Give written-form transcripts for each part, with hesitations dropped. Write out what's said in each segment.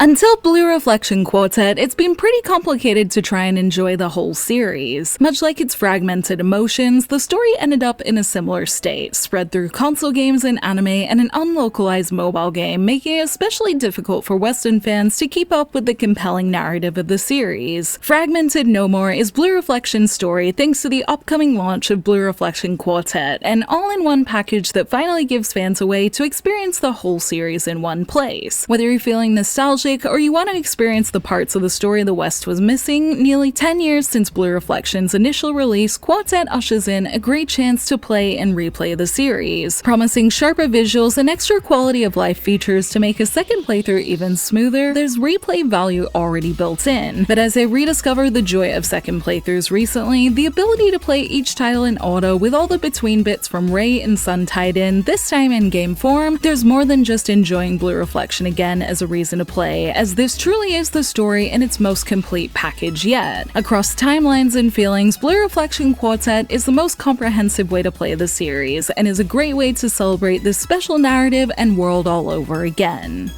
Until Blue Reflection Quartet, it's been pretty complicated to try and enjoy the whole series. Much like its fragmented emotions, the story ended up in a similar state, spread through console games and anime and an unlocalized mobile game, making it especially difficult for Western fans to keep up with the compelling narrative of the series. Fragmented no more is Blue Reflection's story thanks to the upcoming launch of Blue Reflection Quartet, an all-in-one package that finally gives fans a way to experience the whole series in one place. Whether you're feeling nostalgic or you want to experience the parts of the story the West was missing, nearly 10 years since Blue Reflection's initial release, Quartet ushers in a great chance to play and replay the series, promising sharper visuals and extra quality of life features to make a second playthrough even smoother. There's replay value already built in, but as I rediscovered the joy of second playthroughs recently, the ability to play each title in auto with all the between bits from Ray and Sun tied in, this time in game form, there's more than just enjoying Blue Reflection again as a reason to play, as this truly is the story in its most complete package yet. Across timelines and feelings, Blue Reflection Quartet is the most comprehensive way to play the series, and is a great way to celebrate this special narrative and world all over again.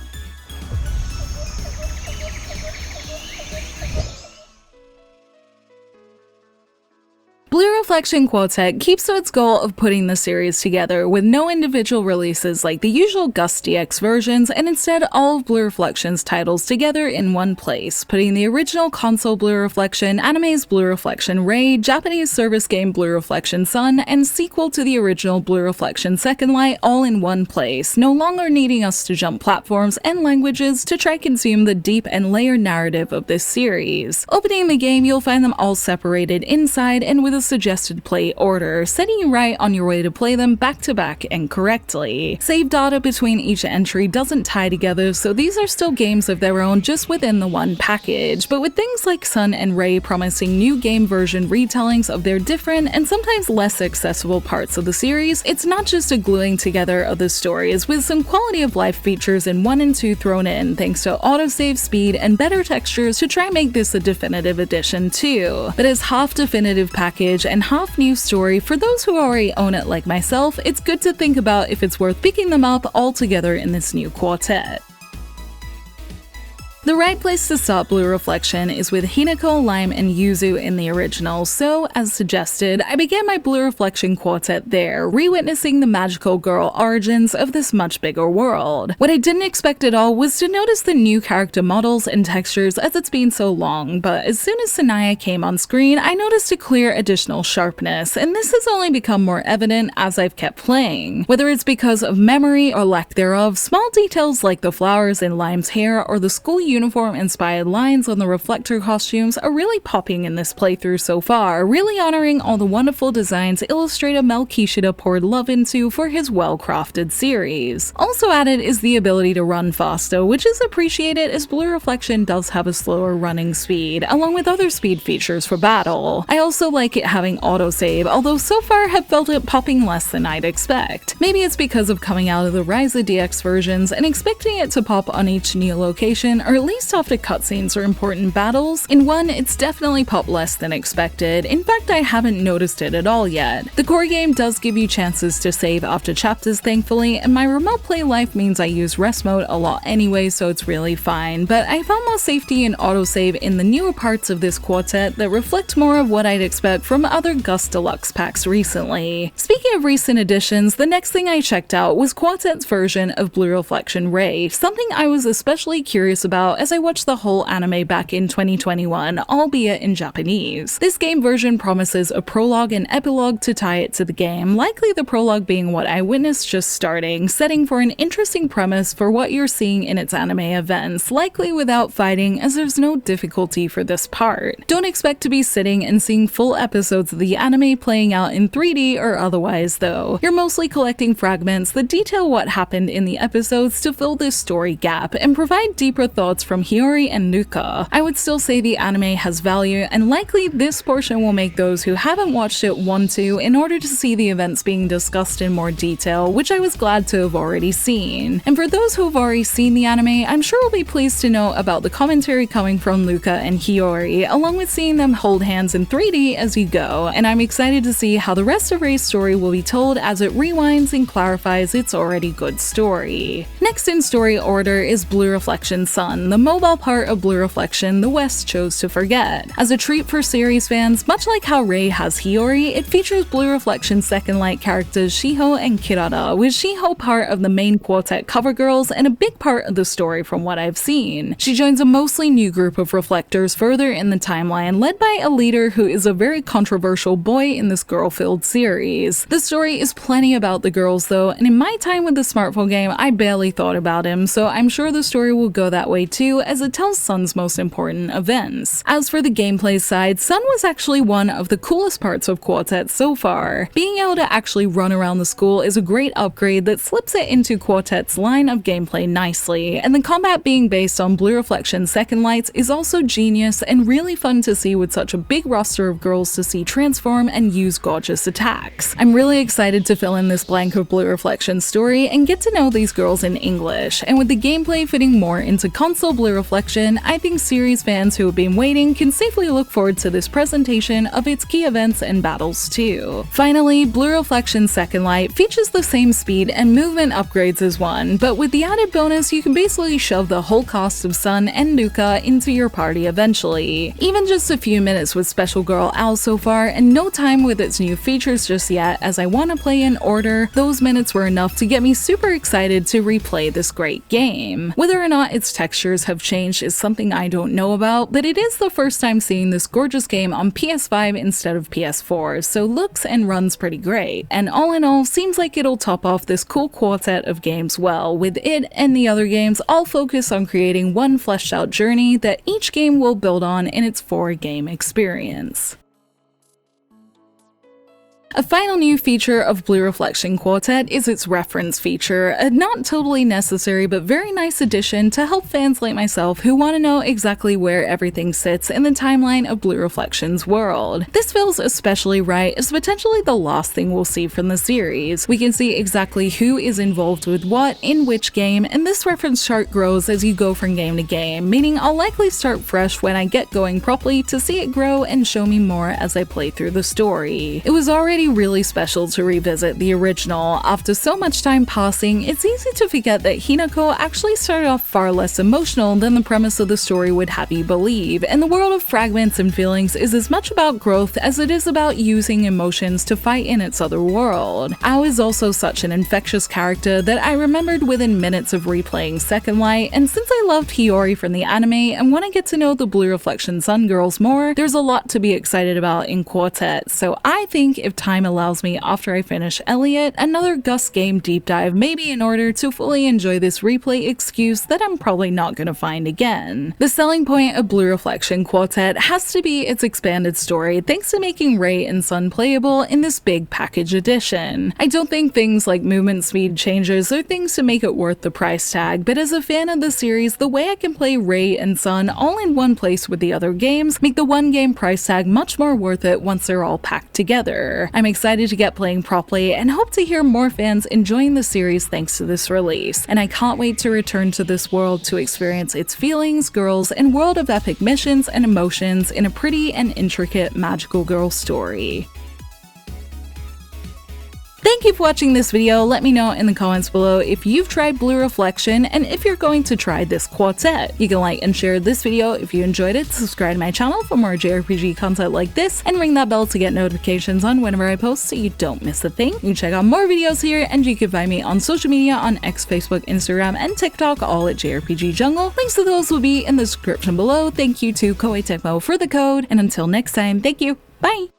Blue Reflection Quartet keeps to its goal of putting the series together with no individual releases like the usual Gust DX versions, and instead all of Blue Reflection's titles together in one place, putting the original console Blue Reflection, anime's Blue Reflection Ray, Japanese service game Blue Reflection Sun, and sequel to the original Blue Reflection Second Light all in one place, no longer needing us to jump platforms and languages to try consume the deep and layered narrative of this series. Opening the game, you'll find them all separated inside and with a suggested play order, setting you right on your way to play them back to back and correctly. Save data between each entry doesn't tie together, so these are still games of their own just within the one package, but with things like Sun and Ray promising new game version retellings of their different and sometimes less accessible parts of the series, it's not just a gluing together of the stories, with some quality of life features in 1 and 2 thrown in thanks to autosave speed and better textures to try and make this a definitive edition too. But as half definitive package and half new story, for those who already own it like myself, it's good to think about if it's worth picking them up all together in this new quartet. The right place to start Blue Reflection is with Hinako, Lime, and Yuzu in the original, so, as suggested, I began my Blue Reflection Quartet there, re-witnessing the magical girl origins of this much bigger world. What I didn't expect at all was to notice the new character models and textures as it's been so long, but as soon as Sanaya came on screen, I noticed a clear additional sharpness, and this has only become more evident as I've kept playing. Whether it's because of memory or lack thereof, small details like the flowers in Lime's hair or the school uniform-inspired lines on the reflector costumes are really popping in this playthrough so far, really honoring all the wonderful designs illustrator Mel Kishida poured love into for his well-crafted series. Also added is the ability to run faster, which is appreciated as Blue Reflection does have a slower running speed, along with other speed features for battle. I also like it having autosave, although so far have felt it popping less than I'd expect. Maybe it's because of coming out of the Ryza DX versions and expecting it to pop on each new location, or at least after cutscenes or important battles. In 1, it's definitely popped less than expected. In fact, I haven't noticed it at all yet. The core game does give you chances to save after chapters, thankfully, and my remote play life means I use rest mode a lot anyway, so it's really fine, but I found more safety in autosave in the newer parts of this quartet that reflect more of what I'd expect from other Gust Deluxe packs recently. Speaking of recent additions, the next thing I checked out was Quartet's version of Blue Reflection Ray, something I was especially curious about as I watched the whole anime back in 2021, albeit in Japanese. This game version promises a prologue and epilogue to tie it to the game, likely the prologue being what I witnessed just starting, setting for an interesting premise for what you're seeing in its anime events, likely without fighting as there's no difficulty for this part. Don't expect to be sitting and seeing full episodes of the anime playing out in 3D or otherwise though. You're mostly collecting fragments that detail what happened in the episodes to fill this story gap and provide deeper thoughts from Hiyori and Nuka. I would still say the anime has value, and likely this portion will make those who haven't watched it want to in order to see the events being discussed in more detail, which I was glad to have already seen. And for those who have already seen the anime, I'm sure will be pleased to know about the commentary coming from Nuka and Hiyori, along with seeing them hold hands in 3D as you go, and I'm excited to see how the rest of Ray's story will be told as it rewinds and clarifies its already good story. Next in story order is Blue Reflection Sun, the the mobile part of Blue Reflection the West chose to forget. As a treat for series fans, much like how Rei has Hiyori, it features Blue Reflection's second light characters Shiho and Kirara, with Shiho part of the main quartet cover girls and a big part of the story from what I've seen. She joins a mostly new group of reflectors further in the timeline, led by a leader who is a very controversial boy in this girl-filled series. The story is plenty about the girls though, and in my time with the smartphone game, I barely thought about him, so I'm sure the story will go that way too, as it tells Sun's most important events. As for the gameplay side, Sun was actually one of the coolest parts of Quartet so far. Being able to actually run around the school is a great upgrade that slips it into Quartet's line of gameplay nicely, and the combat being based on Blue Reflection's second lights is also genius and really fun to see with such a big roster of girls to see transform and use gorgeous attacks. I'm really excited to fill in this blank of Blue Reflection's story and get to know these girls in English, and with the gameplay fitting more into console Blue Reflection, I think series fans who have been waiting can safely look forward to this presentation of its key events and battles too. Finally, Blue Reflection's second light features the same speed and movement upgrades as one, but with the added bonus you can basically shove the whole cast of Sun and Nuka into your party eventually. Even just a few minutes with Special Girl Al so far, and no time with its new features just yet as I want to play in order, those minutes were enough to get me super excited to replay this great game. Whether or not its textures have changed is something I don't know about, but it is the first time seeing this gorgeous game on PS5 instead of PS4, so looks and runs pretty great. And all in all, seems like it'll top off this cool quartet of games well, with it and the other games all focus on creating one fleshed out journey that each game will build on in its 4-game experience. A final new feature of Blue Reflection Quartet is its reference feature, a not totally necessary but very nice addition to help fans like myself who want to know exactly where everything sits in the timeline of Blue Reflection's world. This feels especially right as potentially the last thing we'll see from the series. We can see exactly who is involved with what in which game, and this reference chart grows as you go from game to game, meaning I'll likely start fresh when I get going properly to see it grow and show me more as I play through the story. It was already really special to revisit the original. After so much time passing, it's easy to forget that Hinako actually started off far less emotional than the premise of the story would have you believe, and the world of fragments and feelings is as much about growth as it is about using emotions to fight in its other world. Ao is also such an infectious character that I remembered within minutes of replaying Second Light, and since I loved Hiyori from the anime and want to get to know the Blue Reflection Sun girls more, there's a lot to be excited about in Quartet, so I think if time allows me after I finish Elliot, another Gus game deep dive may be in order to fully enjoy this replay excuse that I'm probably not going to find again. The selling point of Blue Reflection Quartet has to be its expanded story, thanks to making Rei and Sun playable in this big package edition. I don't think things like movement speed changes are things to make it worth the price tag, but as a fan of the series, the way I can play Rei and Sun all in one place with the other games make the one game price tag much more worth it once they're all packed together. I'm excited to get playing properly and hope to hear more fans enjoying the series thanks to this release, and I can't wait to return to this world to experience its feelings, girls, and world of epic missions and emotions in a pretty and intricate magical girl story. Thank you for watching this video. Let me know in the comments below if you've tried Blue Reflection and if you're going to try this quartet. You can like and share this video if you enjoyed it, subscribe to my channel for more JRPG content like this, and ring that bell to get notifications on whenever I post so you don't miss a thing. You can check out more videos here, and you can find me on social media on X, Facebook, Instagram, and TikTok, all at JRPG Jungle. Links to those will be in the description below. Thank you to Koei Tecmo for the code, and until next time, thank you. Bye!